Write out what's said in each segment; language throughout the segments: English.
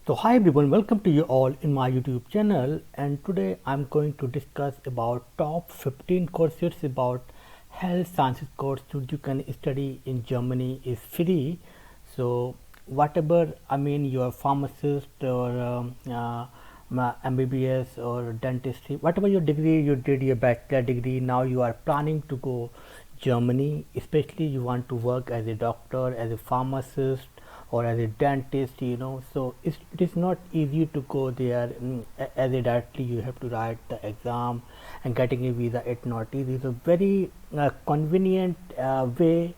So hi everyone, welcome to you all in my YouTube channel, and today I'm going to discuss about top 15 courses about health sciences course that you can study in Germany is free. So whatever, you're a pharmacist or MBBS or dentistry, whatever your degree you did, your bachelor degree, now you are planning to go Germany, especially you want to work as a doctor, as a pharmacist or as a dentist, so it is not easy to go there as a directly. You have to write the exam and getting a visa, it's not easy. It's a very convenient way.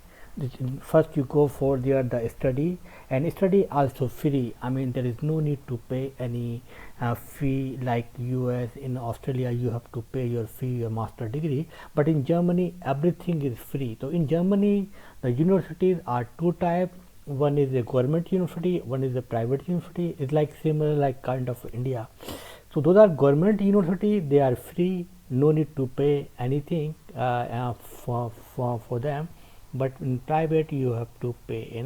First you go for there the study, and study also free. There is no need to pay any fee like US. In Australia you have to pay your fee, your master degree, but in Germany everything is free. So in Germany the universities are two types. One is a government university, one is a private university. It's like similar like kind of India. So those are government university, they are free, no need to pay anything for them, but in private you have to pay.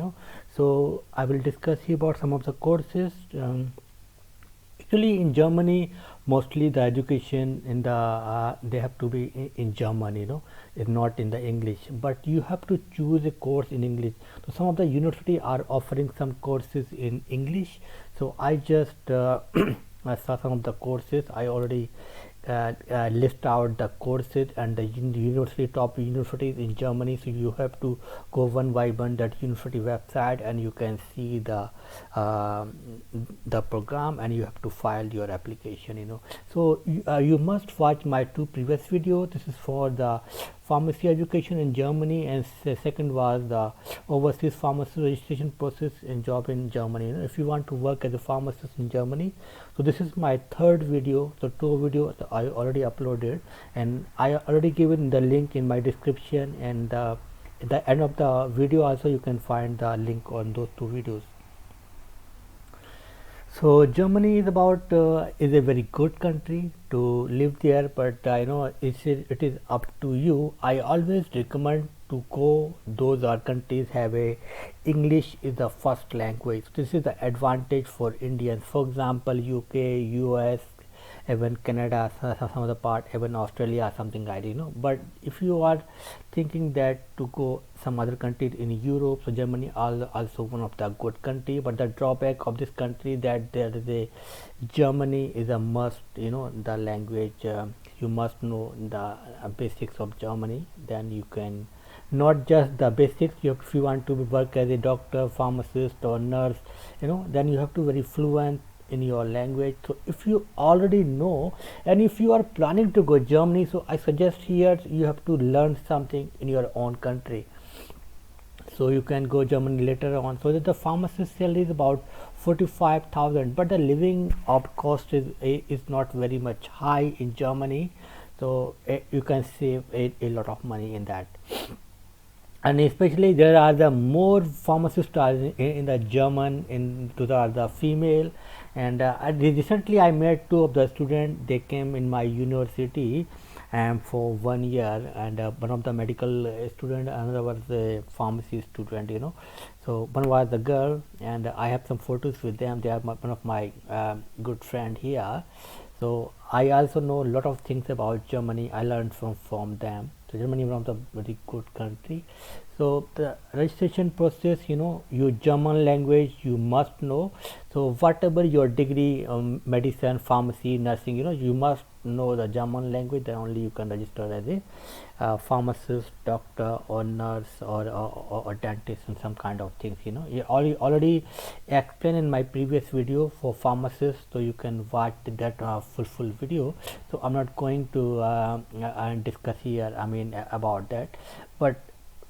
So I will discuss here about some of the courses. Actually in Germany mostly the education in the they have to be in German, it's not in the English, but you have to choose a course in English. So some of the university are offering some courses in English, so I just I saw some of the courses. I already list out the courses and the university, top universities in Germany. So you have to go one by one that university website, and you can see the program, and you have to file your application. So you must watch my two previous videos. This is for the pharmacy education in Germany, and second was the overseas pharmacy registration process and job in Germany. If you want to work as a pharmacist in Germany, so this is my third video. So two videos I already uploaded, and I already given the link in my description, and at the end of the video also you can find the link on those two videos. So Germany is about is a very good country to live there, but it is up to you. I always recommend to go those countries have a English is the first language. This is the advantage for Indians. For example, UK, US, even Canada, some of the part, even Australia, something like But if you are thinking that to go some other countries in Europe, so Germany also one of the good country, but the drawback of this country that there is a Germany is a must. The language you must know the basics of Germany. Then you can not just the basics. If you want to work as a doctor, pharmacist, or nurse, then you have to very fluent in your language. So if you already know, and if you are planning to go Germany, so I suggest here you have to learn something in your own country, so you can go Germany later on. So that the pharmacist salary is about 45,000, but the living of cost is not very much high in Germany, so you can save a lot of money in that. And especially there are the more pharmacists are in the German, in to the female. And recently I met two of the students. They came in my university for 1 year, and one of the medical student, another was a pharmacy student. So one was the girl, and I have some photos with them. They are one of my good friend here. So I also know a lot of things about Germany. I learned from them. So Germany is one of the very good country. So the registration process, your German language you must know. So whatever your degree, medicine, pharmacy, nursing, you must know the German language. Then only you can register as a pharmacist, doctor, or nurse, or dentist, and some kind of things. You already explained in my previous video for pharmacists, so you can watch that full video. So I'm not going to discuss here about that, but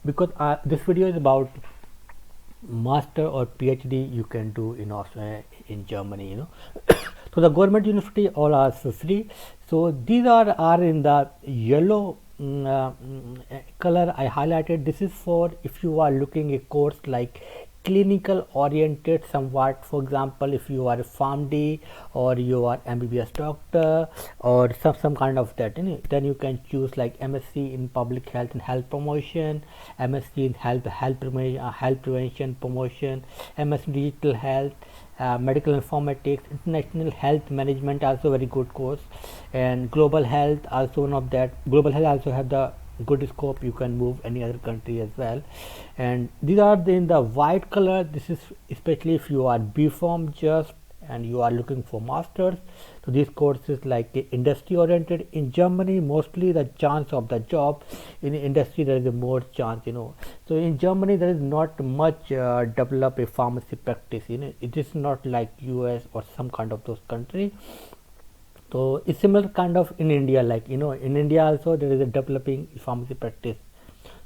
because this video is about master or PhD you can do in Australia, in Germany. So the government university all are free. So these are in the yellow color I highlighted. This is for if you are looking a course like clinical oriented somewhat. For example, if you are a PharmD or you are MBBS doctor or some kind of that, then you can choose like MSc in public health and health promotion, MSc in health prevention promotion, MSc digital health, medical informatics, international health management, also very good course, and global health also one of that. Global health also have the good scope, you can move any other country as well. And these are in the white color. This is especially if you are B.Pharm just and you are looking for masters. So these courses like industry oriented in Germany, mostly the chance of the job in the industry, there is a more chance, so in Germany there is not much develop a pharmacy practice, it is not like US or some kind of those country. So it's similar kind of in India, like in India also there is a developing pharmacy practice,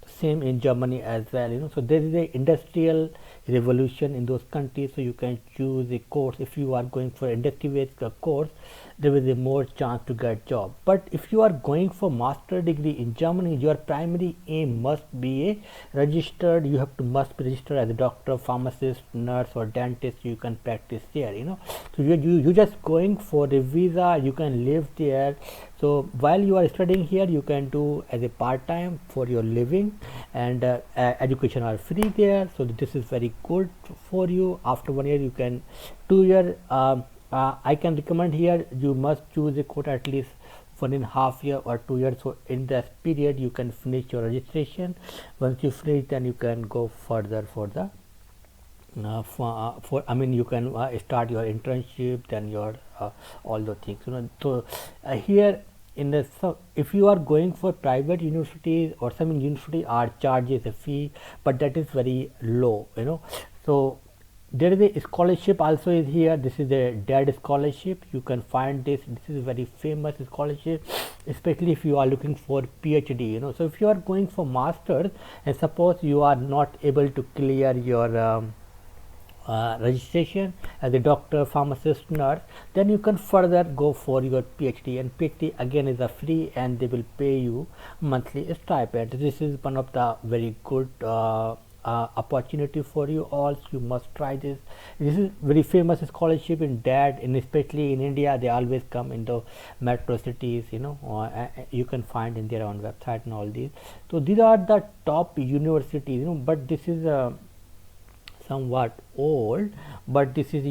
same in Germany as well, so there is a industrial revolution in those countries. So you can choose a course. If you are going for industry based course, there is a more chance to get job. But if you are going for master degree in Germany, your primary aim must be a registered, you have to must be registered as a doctor, pharmacist, nurse or dentist. You can practice there, so you just going for a visa, you can live there. So while you are studying here, you can do as a part-time for your living, and education are free there. So this is very good for you. After 1 year you can 2 year, I can recommend here you must choose a course at least 1.5 year or 2 years. So in this period you can finish your registration. Once you finish, then you can go further for the you can start your internship, then your all the things, so here in the, so if you are going for private universities or some university are charges a fee, but that is very low, so there is a scholarship also is here. This is a DED scholarship, you can find this is a very famous scholarship, especially if you are looking for PhD, so if you are going for masters and suppose you are not able to clear your registration as a doctor, pharmacist, nurse, then you can further go for your PhD, and PhD again is a free and they will pay you monthly stipend. This is one of the very good opportunity for you all. You must try this. This is very famous scholarship in DED, and especially in India they always come in the metro cities, you can find in their own website and all these. So these are the top universities, but this is somewhat old, but this is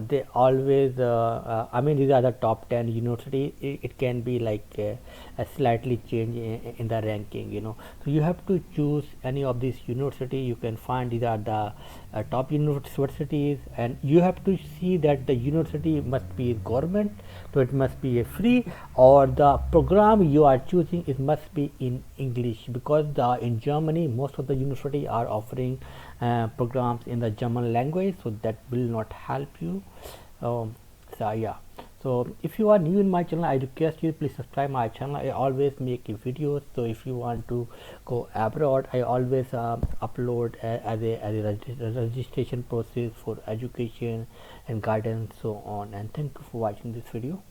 they always these are the top 10 university. It can be like a slightly change in the ranking, so you have to choose any of these university. You can find these are the top universities, and you have to see that the university must be government, so it must be a free, or the program you are choosing it must be in English, because in Germany most of the university are offering programs in the German language, so that will not help you. So yeah, so if you are new in my channel, I request you please subscribe my channel. I always make videos, so if you want to go abroad, I always upload as a registration process for education and guidance, so on. And thank you for watching this video.